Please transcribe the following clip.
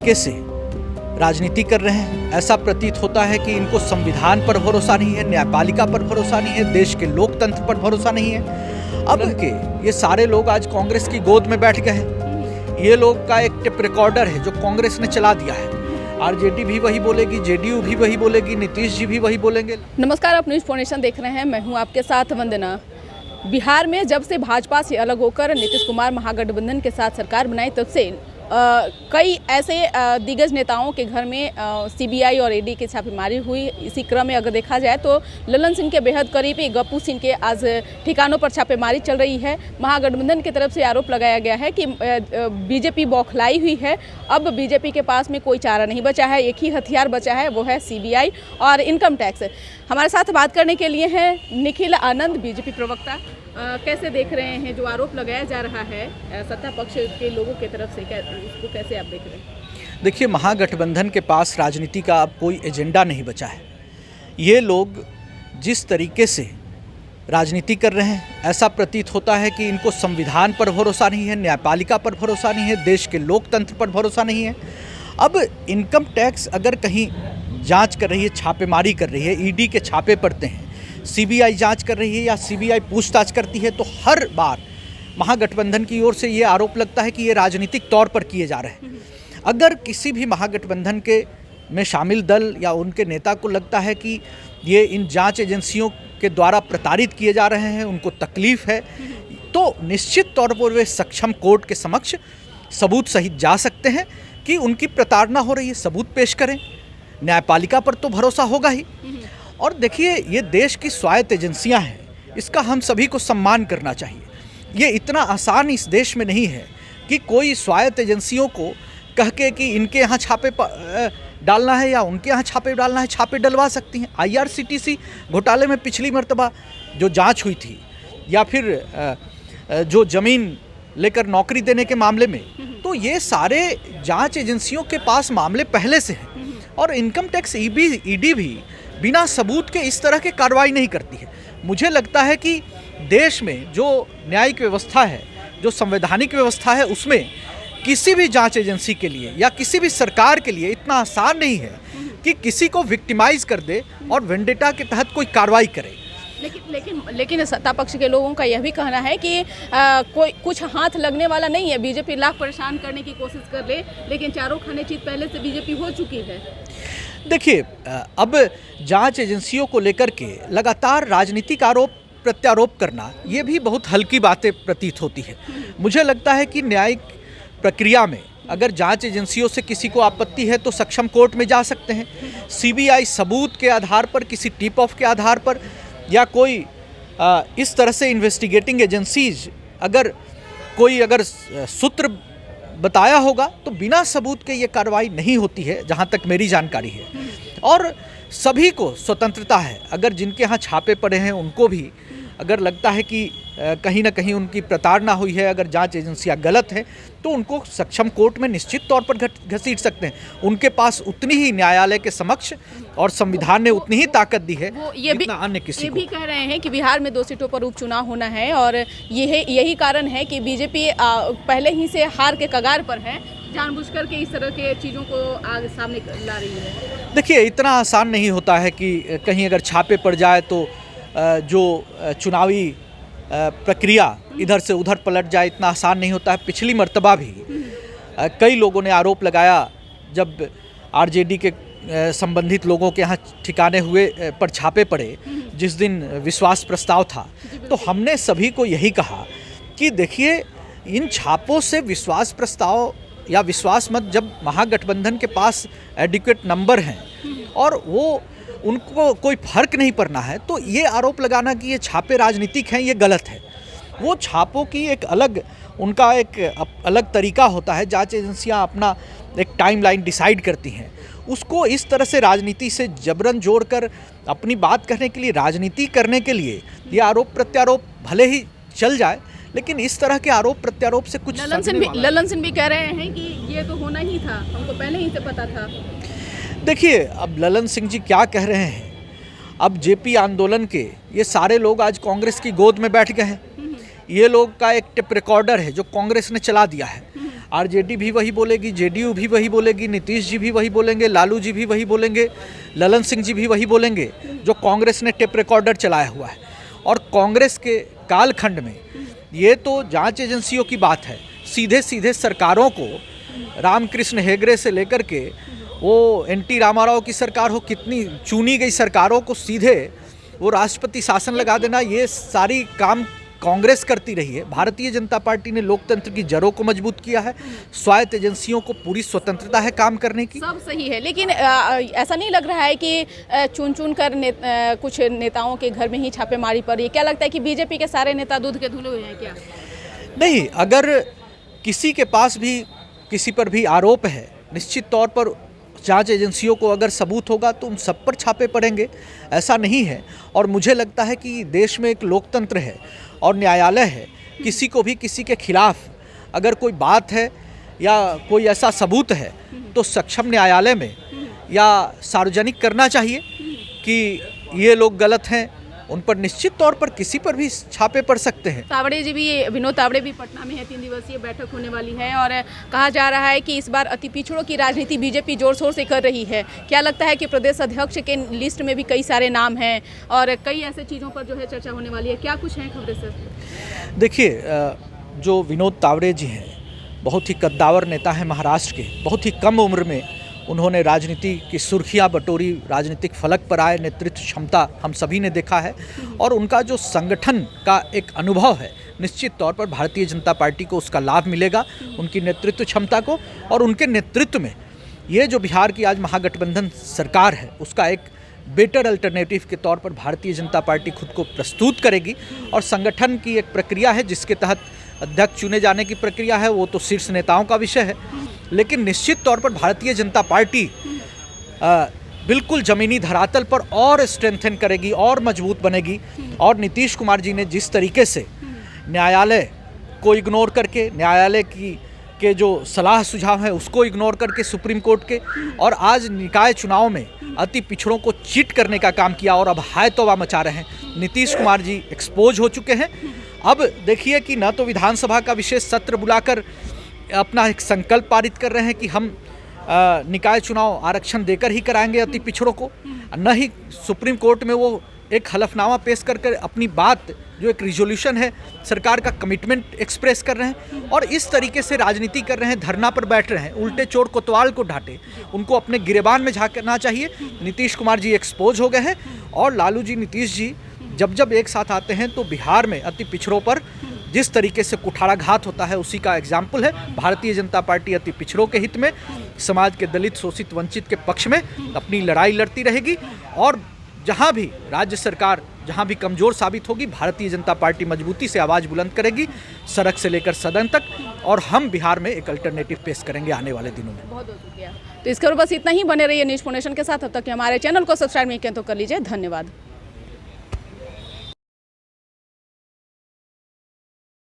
तरीके से राजनीति कर रहे हैं, ऐसा प्रतीत होता है कि इनको संविधान पर भरोसा नहीं है, न्यायपालिका पर भरोसा नहीं है, देश के लोकतंत्र पर भरोसा नहीं है। अब के ये सारे लोग आज कांग्रेस की गोद में बैठ गए हैं। ये लोग का एक टेप रिकॉर्डर है जो कांग्रेस ने चला दिया है। आरजेडी भी वही बोलेगी, जेडीयू भी वही बोलेगी, नीतीश जी भी वही बोलेंगे। नमस्कार, आप न्यूज़ फाउंडेशन देख रहे हैं। मैं हूं आपके साथ वंदना। बिहार में जब से भाजपा से अलग होकर नीतीश कुमार महागठबंधन के साथ सरकार बनाई, तब से कई ऐसे दिग्गज नेताओं के घर में सीबीआई और ईडी की छापेमारी हुई। इसी क्रम में अगर देखा जाए तो ललन सिंह के बेहद करीबी गप्पू सिंह के आज ठिकानों पर छापेमारी चल रही है। महागठबंधन की तरफ से आरोप लगाया गया है कि बीजेपी बौखलाई हुई है। अब बीजेपी के पास में कोई चारा नहीं बचा है, एक ही हथियार बचा है, वो है सीबीआई और इनकम टैक्स। हमारे साथ बात करने के लिए हैं निखिल आनंद, बीजेपी प्रवक्ता। कैसे देख रहे हैं जो आरोप लगाया जा रहा है सत्ता पक्ष के लोगों की तरफ से, उसको कैसे आप देख रहे हैं? देखिए, महागठबंधन के पास राजनीति का अब कोई एजेंडा नहीं बचा है। ये लोग जिस तरीके से राजनीति कर रहे हैं, ऐसा प्रतीत होता है कि इनको संविधान पर भरोसा नहीं है, न्यायपालिका पर भरोसा नहीं है, देश के लोकतंत्र पर भरोसा नहीं है। अब इनकम टैक्स अगर कहीं जांच कर रही है, छापेमारी कर रही है, ईडी के छापे पड़ते हैं, सीबीआई जांच कर रही है या सीबीआई पूछताछ करती है, तो हर बार महागठबंधन की ओर से ये आरोप लगता है कि ये राजनीतिक तौर पर किए जा रहे हैं। अगर किसी भी महागठबंधन के में शामिल दल या उनके नेता को लगता है कि ये इन जांच एजेंसियों के द्वारा प्रताड़ित किए जा रहे हैं, उनको तकलीफ है, तो निश्चित तौर पर वे सक्षम कोर्ट के समक्ष सबूत सहित जा सकते हैं कि उनकी प्रताड़ना हो रही है, सबूत पेश करें। न्यायपालिका पर तो भरोसा होगा ही। और देखिए, ये देश की स्वायत्त एजेंसियां हैं, इसका हम सभी को सम्मान करना चाहिए। ये इतना आसान इस देश में नहीं है कि कोई स्वायत्त एजेंसियों को कह के कि इनके यहाँ छापे डालना है या उनके यहाँ छापे डालना है, छापे डलवा सकती हैं। आईआरसीटीसी घोटाले में पिछली मर्तबा जो जांच हुई थी, या फिर जो ज़मीन लेकर नौकरी देने के मामले में, तो ये सारे जांच एजेंसियों के पास मामले पहले से हैं। और इनकम टैक्स ईडी भी बिना सबूत के इस तरह की कार्रवाई नहीं करती है। मुझे लगता है कि देश में जो न्यायिक व्यवस्था है, जो संवैधानिक व्यवस्था है, उसमें किसी भी जांच एजेंसी के लिए या किसी भी सरकार के लिए इतना आसान नहीं है कि किसी को विक्टिमाइज कर दे और वेंडेटा के तहत कोई कार्रवाई करे। लेकिन सत्ता पक्ष के लोगों का यह भी कहना है कि कोई कुछ हाथ लगने वाला नहीं है। बीजेपी लाख परेशान करने की कोशिश कर ले, लेकिन चारों खाने चीत पहले से बीजेपी हो चुकी है। देखिए, अब जांच एजेंसियों को लेकर के लगातार राजनीतिक आरोप प्रत्यारोप करना, ये भी बहुत हल्की बातें प्रतीत होती है। मुझे लगता है कि न्यायिक प्रक्रिया में अगर जांच एजेंसियों से किसी को आपत्ति है तो सक्षम कोर्ट में जा सकते हैं। सीबीआई सबूत के आधार पर, किसी टिप ऑफ के आधार पर, या कोई इस तरह से इन्वेस्टिगेटिंग एजेंसीज अगर सूत्र बताया होगा, तो बिना सबूत के ये कार्रवाई नहीं होती है, जहाँ तक मेरी जानकारी है। और सभी को स्वतंत्रता है। अगर जिनके यहाँ छापे पड़े हैं उनको भी अगर लगता है कि कहीं ना कहीं उनकी प्रताड़ना हुई है, अगर जांच एजेंसियां गलत हैं, तो उनको सक्षम कोर्ट में निश्चित तौर पर घसीट सकते हैं। उनके पास उतनी ही न्यायालय के समक्ष और संविधान ने उतनी ही ताकत दी है जितना अन्य किसी को। ये भी कह रहे हैं कि बिहार में 2 सीटों पर उपचुनाव होना है और यही कारण है कि बीजेपी पहले ही से हार के कगार पर है, जानबूझकर के इस तरह के चीज़ों को आगे सामने ला रही है। देखिए, इतना आसान नहीं होता है कि कहीं अगर छापे पड़ जाए तो जो चुनावी प्रक्रिया इधर से उधर पलट जाए, इतना आसान नहीं होता है। पिछली मर्तबा भी कई लोगों ने आरोप लगाया, जब आरजेडी के संबंधित लोगों के यहाँ ठिकाने हुए पर छापे पड़े, जिस दिन विश्वास प्रस्ताव था, तो हमने सभी को यही कहा कि देखिए, इन छापों से विश्वास प्रस्ताव या विश्वास मत, जब महागठबंधन के पास एडिक्वेट नंबर हैं और वो उनको कोई फर्क नहीं पड़ना है, तो ये आरोप लगाना कि ये छापे राजनीतिक हैं, ये गलत है। वो छापों की उनका एक अलग तरीका होता है। जांच एजेंसियां अपना एक टाइमलाइन डिसाइड करती हैं, उसको इस तरह से राजनीति से जबरन जोड़कर अपनी बात कहने के लिए, राजनीति करने के लिए ये आरोप प्रत्यारोप भले ही चल जाए, लेकिन इस तरह के आरोप प्रत्यारोप से कुछ ललन सिंह भी कह रहे हैं कि ये तो होना ही था, हमको पहले ही से पता था। देखिए, अब ललन सिंह जी क्या कह रहे हैं, अब जेपी आंदोलन के ये सारे लोग आज कांग्रेस की गोद में बैठ गए हैं। ये लोग का एक टेप रिकॉर्डर है जो कांग्रेस ने चला दिया है। आरजेडी भी वही बोलेगी, जेडीयू भी वही बोलेगी, नीतीश जी भी वही बोलेंगे, लालू जी भी वही बोलेंगे, ललन सिंह जी भी वही बोलेंगे, जो कांग्रेस ने टेप रिकॉर्डर चलाया हुआ है। और कांग्रेस के कालखंड में ये तो जांच एजेंसियों की बात है, सीधे सीधे सरकारों को, रामकृष्ण हेगड़े से लेकर के वो एनटी रामाराव की सरकार हो, कितनी चुनी गई सरकारों को सीधे वो राष्ट्रपति शासन लगा देना, ये सारी काम कांग्रेस करती रही है। भारतीय जनता पार्टी ने लोकतंत्र की जड़ों को मजबूत किया है, स्वायत्त एजेंसियों को पूरी स्वतंत्रता है काम करने की। सब सही है, लेकिन ऐसा नहीं लग रहा है कि चुन चुन कर कुछ नेताओं के घर में ही छापेमारी पर, ये क्या लगता है कि बीजेपी के सारे नेता दूध के धुले हुए हैं क्या? नहीं, अगर किसी के पास भी किसी पर भी आरोप है, निश्चित तौर पर जांच एजेंसियों को अगर सबूत होगा तो उन सब पर छापे पड़ेंगे, ऐसा नहीं है। और मुझे लगता है कि देश में एक लोकतंत्र है और न्यायालय है, किसी को भी किसी के खिलाफ अगर कोई बात है या कोई ऐसा सबूत है तो सक्षम न्यायालय में या सार्वजनिक करना चाहिए कि ये लोग गलत हैं, उन पर निश्चित तौर पर किसी पर भी छापे पड़ सकते हैं। तावड़े जी भी, विनोद तावड़े भी पटना में है, 3 दिवसीय बैठक होने वाली है और कहा जा रहा है कि इस बार अति पिछड़ों की राजनीति बीजेपी जोर शोर से कर रही है। क्या लगता है कि प्रदेश अध्यक्ष के लिस्ट में भी कई सारे नाम हैं और कई ऐसे चीज़ों पर जो है चर्चा होने वाली है, क्या कुछ है खबरें सर? देखिए, जो विनोद तावड़े जी हैं, बहुत ही कद्दावर नेता हैं महाराष्ट्र के, बहुत ही कम उम्र में उन्होंने राजनीति की सुर्खियां बटोरी, राजनीतिक फलक पर आए, नेतृत्व क्षमता हम सभी ने देखा है और उनका जो संगठन का एक अनुभव है, निश्चित तौर पर भारतीय जनता पार्टी को उसका लाभ मिलेगा, उनकी नेतृत्व क्षमता को। और उनके नेतृत्व में ये जो बिहार की आज महागठबंधन सरकार है, उसका एक बेटर अल्टरनेटिव के तौर पर भारतीय जनता पार्टी खुद को प्रस्तुत करेगी। और संगठन की एक प्रक्रिया है जिसके तहत अध्यक्ष चुने जाने की प्रक्रिया है, वो तो शीर्ष नेताओं का विषय है, लेकिन निश्चित तौर पर भारतीय जनता पार्टी बिल्कुल ज़मीनी धरातल पर और स्ट्रेंथन करेगी और मजबूत बनेगी। और नीतीश कुमार जी ने जिस तरीके से न्यायालय को इग्नोर करके, न्यायालय के जो सलाह सुझाव है उसको इग्नोर करके, सुप्रीम कोर्ट के, और आज निकाय चुनाव में अति पिछड़ों को चीट करने का काम किया और अब हाय तौबा मचा रहे हैं। नीतीश कुमार जी एक्सपोज हो चुके हैं। अब देखिए कि न तो विधानसभा का विशेष सत्र बुलाकर अपना एक संकल्प पारित कर रहे हैं कि हम निकाय चुनाव आरक्षण देकर ही कराएंगे अति पिछड़ों को, न ही सुप्रीम कोर्ट में वो एक हलफनामा पेश कर अपनी बात, जो एक रिजोल्यूशन है, सरकार का कमिटमेंट एक्सप्रेस कर रहे हैं। और इस तरीके से राजनीति कर रहे हैं, धरना पर बैठ रहे हैं, उल्टे चोर कोतवाल को ढांटे, उनको अपने गिरेबान में झांकना चाहिए। नीतीश कुमार जी एक्सपोज हो गए हैं और लालू जी, नीतीश जी जब एक साथ आते हैं तो बिहार में अति पिछड़ों पर जिस तरीके से कुठाराघात होता है उसी का एग्जाम्पल है। भारतीय जनता पार्टी अति पिछड़ों के हित में, समाज के दलित, शोषित, वंचित के पक्ष में अपनी लड़ाई लड़ती रहेगी। और जहां भी राज्य सरकार जहां भी कमज़ोर साबित होगी, भारतीय जनता पार्टी मजबूती से आवाज़ बुलंद करेगी, सड़क से लेकर सदन तक, और हम बिहार में एक अल्टरनेटिव पेश करेंगे आने वाले दिनों में। बहुत बहुत शुक्रिया। तो इसके ऊपर बस इतना ही, बने रहिए न्यूज़ फाउंडेशन के साथ। अब तक हमारे चैनल को सब्सक्राइब नहीं किया तो कर लीजिए। धन्यवाद।